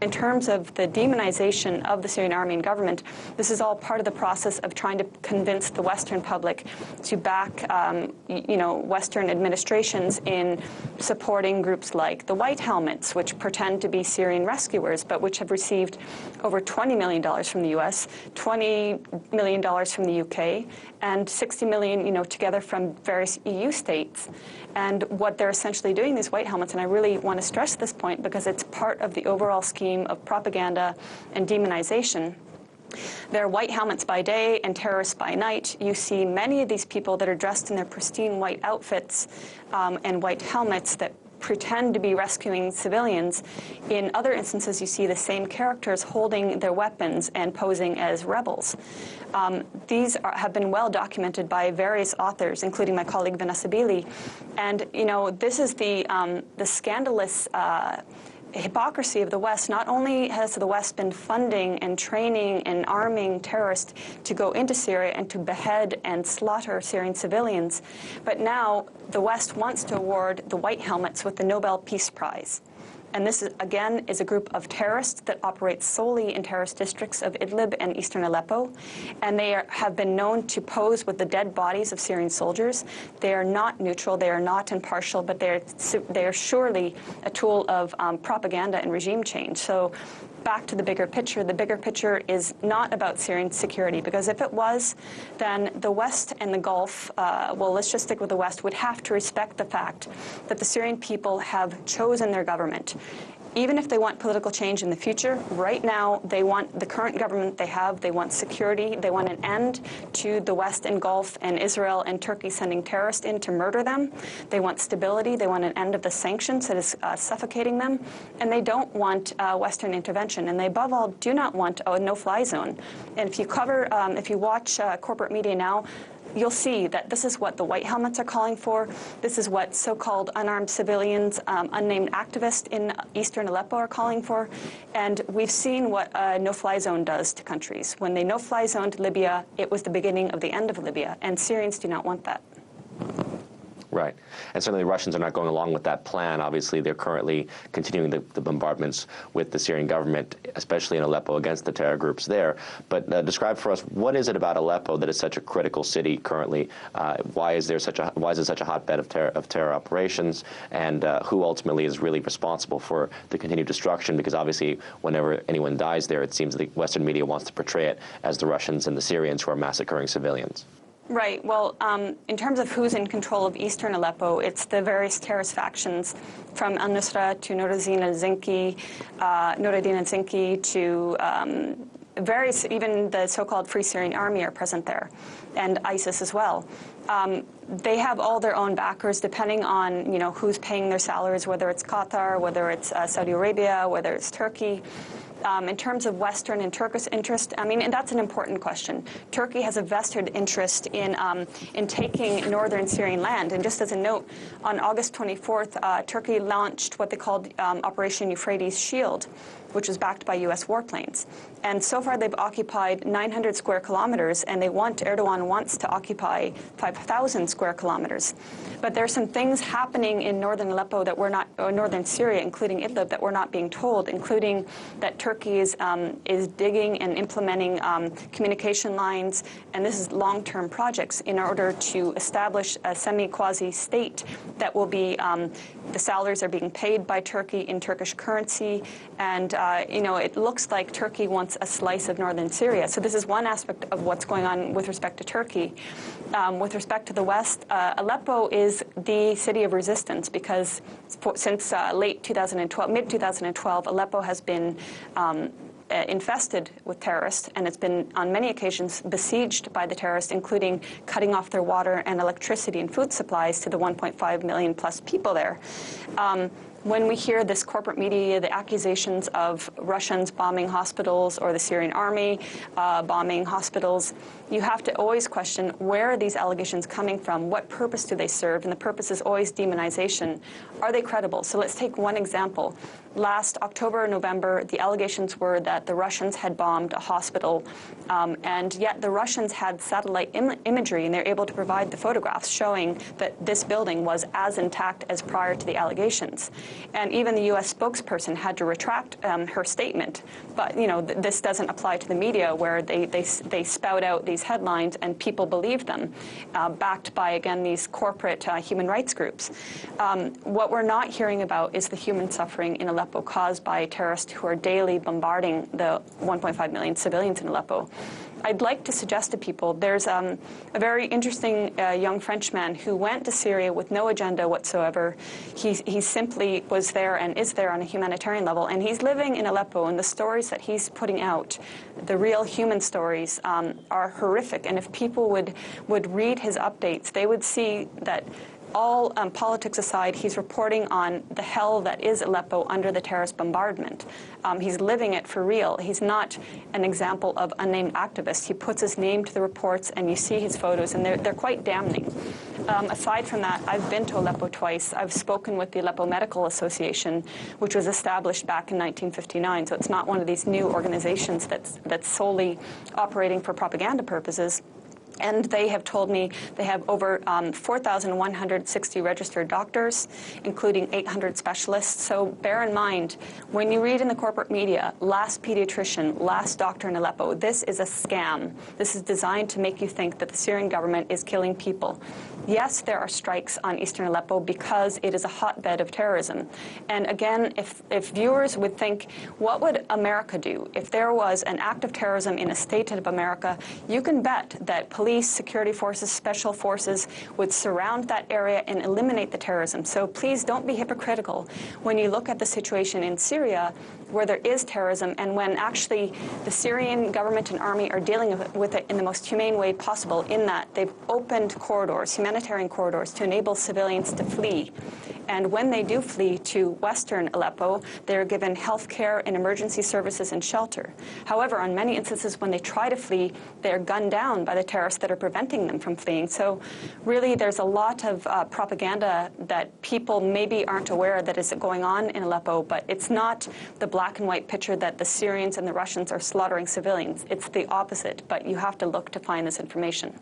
In terms of the demonization of the Syrian army and government, this is all part of the process of trying to convince the Western public to back, Western administrations in supporting groups like the White Helmets, which pretend to be Syrian rescuers, but which have received over $20 million from the U.S., $20 million from the UK, and $60 million, together from various EU states. And what they're essentially doing, these White Helmets, and I really want to stress this point because it's part of the overall scheme of propaganda and demonization. They're White Helmets by day and terrorists by night. You see many of these people that are dressed in their pristine white outfits and white helmets that pretend to be rescuing civilians. In other instances, you see the same characters holding their weapons and posing as rebels. These have been well documented by various authors, including my colleague Vanessa Beeley. And, this is the scandalous hypocrisy of the West. Not only has the West been funding and training and arming terrorists to go into Syria and to behead and slaughter Syrian civilians, but now the West wants to award the White Helmets with the Nobel Peace Prize. And this, again, is a group of terrorists that operates solely in terrorist districts of Idlib and eastern Aleppo. And they have been known to pose with the dead bodies of Syrian soldiers. They are not neutral. They are not impartial. But they are surely a tool of propaganda and regime change. So back to the bigger picture. The bigger picture is not about Syrian security, because if it was, then the West and the Gulf, let's just stick with the West, would have to respect the fact that the Syrian people have chosen their government. Even if they want political change in the future, right now they want the current government they have, they want security, they want an end to the West and Gulf and Israel and Turkey sending terrorists in to murder them. They want stability, they want an end of the sanctions that is suffocating them, and they don't want Western intervention, and they above all do not want a no-fly zone. And if you watch corporate media now, you'll see that this is what the White Helmets are calling for. This is what so-called unarmed civilians, unnamed activists in eastern Aleppo are calling for. And we've seen what a no-fly zone does to countries. When they no-fly zoned Libya, it was the beginning of the end of Libya, and Syrians do not want that. Right. And certainly the Russians are not going along with that plan. Obviously, they're currently continuing the bombardments with the Syrian government, especially in Aleppo, against the terror groups there. But describe for us, what is it about Aleppo that is such a critical city currently? Why is it such a hotbed of terror operations? And who ultimately is really responsible for the continued destruction? Because obviously, whenever anyone dies there, it seems the Western media wants to portray it as the Russians and the Syrians who are massacring civilians. Right. Well, in terms of who's in control of eastern Aleppo, it's the various terrorist factions from al-Nusra to Nuruddin al-Zinki to various, even the so-called Free Syrian Army are present there, and ISIS as well. They have all their own backers depending on, who's paying their salaries, whether it's Qatar, whether it's Saudi Arabia, whether it's Turkey. In terms of Western and Turkish interest, and that's an important question. Turkey has a vested interest in taking northern Syrian land. And just as a note, on August 24th, Turkey launched what they called Operation Euphrates Shield, which was backed by U.S. warplanes. And so far, they've occupied 900 square kilometers, and Erdogan wants to occupy 5,000 square kilometers. But there are some things happening in northern Aleppo that northern Syria, including Idlib, that we're not being told, including that Turkey is digging and implementing communication lines, and this is long-term projects in order to establish a semi-quasi state that will be, the salaries are being paid by Turkey in Turkish currency, and it looks like Turkey wants a slice of northern Syria. So this is one aspect of what's going on with respect to Turkey. With respect to the West, Aleppo is the city of resistance because since late 2012, mid-2012, Aleppo has been infested with terrorists, and it's been on many occasions besieged by the terrorists, including cutting off their water and electricity and food supplies to the 1.5 million plus people there. When we hear this corporate media, the accusations of Russians bombing hospitals or the Syrian army bombing hospitals, you have to always question, where are these allegations coming from? What purpose do they serve? And the purpose is always demonization. Are they credible? So let's take one example. Last October, November, the allegations were that the Russians had bombed a hospital, and yet the Russians had satellite imagery, and they're able to provide the photographs showing that this building was as intact as prior to the allegations. And even the U.S. spokesperson had to retract her statement. But, you know, this doesn't apply to the media, where they spout out these headlines and people believe them, backed by, again, these corporate human rights groups. What we're not hearing about is the human suffering in Aleppo caused by terrorists who are daily bombarding the 1.5 million civilians in Aleppo. I'd like to suggest to people there's a very interesting young Frenchman who went to Syria with no agenda whatsoever. He simply was there and is there on a humanitarian level, and he's living in Aleppo, and the stories that he's putting out, the real human stories, are horrific. And if people would read his updates, they would see that all politics aside, he's reporting on the hell that is Aleppo under the terrorist bombardment. He's living it for real. He's not an example of unnamed activist. He puts his name to the reports, and you see his photos, and they're quite damning. Aside from that, I've been to Aleppo twice. I've spoken with the Aleppo Medical Association, which was established back in 1959, so it's not one of these new organizations that's solely operating for propaganda purposes. And they have told me they have over 4,160 registered doctors, including 800 specialists. So bear in mind, when you read in the corporate media, last pediatrician, last doctor in Aleppo, this is a scam. This is designed to make you think that the Syrian government is killing people. Yes, there are strikes on eastern Aleppo because it is a hotbed of terrorism. And again, if viewers would think, what would America do if there was an act of terrorism in a state of America? You can bet that police, security forces, special forces would surround that area and eliminate the terrorism. So please don't be hypocritical when you look at the situation in Syria, where there is terrorism, and when actually the Syrian government and army are dealing with it in the most humane way possible, in that they've opened corridors, humanitarian corridors, to enable civilians to flee. And when they do flee to western Aleppo, they're given health care and emergency services and shelter. However, on many instances when they try to flee, they're gunned down by the terrorists that are preventing them from fleeing. So really, there's a lot of propaganda that people maybe aren't aware that is going on in Aleppo, but it's not the black and white picture that the Syrians and the Russians are slaughtering civilians. It's the opposite, but you have to look to find this information.